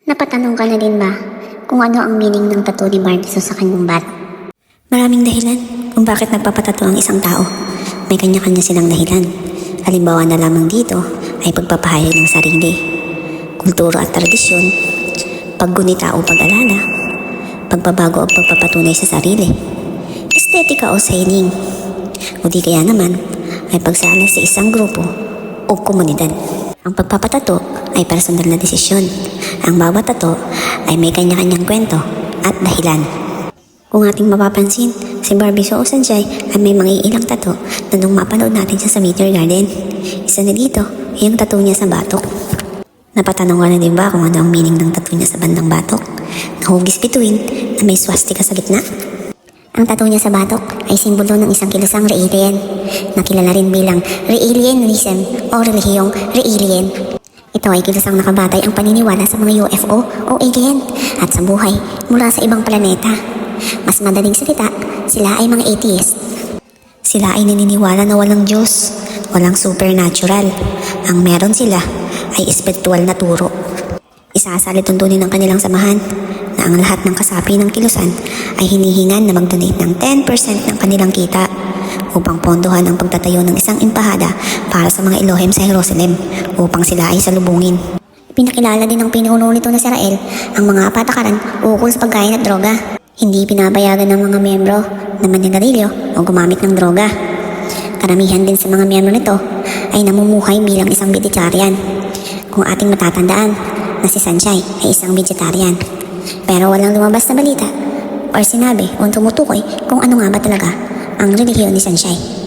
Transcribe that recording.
Napatanong ka na din ba kung ano ang meaning ng tattoo ni Barbie sa kanyang bat? Maraming dahilan kung bakit nagpapatato ang isang tao. May kanya-kanya silang dahilan. Halimbawa na lamang dito ay pagpapahayag ng sarili, kultura at tradisyon, paggunita o pag-alala, pagbabago o pagpapatunay sa sarili, estetika o signing, o di kaya naman ay pagsali sa isang grupo o komunidad. Ang pagpapatato ay personal na desisyon. Ang bawat tato ay may kanya-kanyang kwento at dahilan. Kung ating mapapansin, si Barbie Soo Sanchay ay may mga ilang tato na nung mapanood natin siya sa Meteor Garden. Isa na dito, yung tato niya sa batok. Napatanong ka na din ba kung ano ang meaning ng tato niya sa bandang batok? Nahugis bituin na may swastika sa gitna. Ang tattoo niya sa batok ay simbolo ng isang kilusang Re-alien na kilala rin bilang Re-alianism o relihiyong Re-alien. Ito ay kilusang nakabatay ang paniniwala sa mga UFO o alien at sa buhay mula sa ibang planeta. Mas madaling salita, sila ay mga atheist. Sila ay naniniwala na walang Diyos, walang supernatural. Ang meron sila ay espiritual na turo. Isasalit tuntunin ng kanilang samahan na ang lahat ng kasapi ng kilusan ay hinihingan na mag-donate ng 10% ng kanilang kita upang pondohan ang pagtatayo ng isang impahada para sa mga Elohim sa Jerusalem upang sila ay salubungin. Pinakilala din ng pinuno nito na si Rael ang mga patakaran ukol sa pagkain at droga. Hindi pinapayagan ng mga miyembro na maninigarilyo o gumamit ng droga. Karamihan din sa mga miyembro nito ay namumuhay bilang isang vegetarian. Kung ating matatandaan na si Sanchay ay isang vegetarian. Pero walang lumabas na balita or sinabi o tumutukoy kung ano nga ba talaga ang relihiyon ni Sanchay.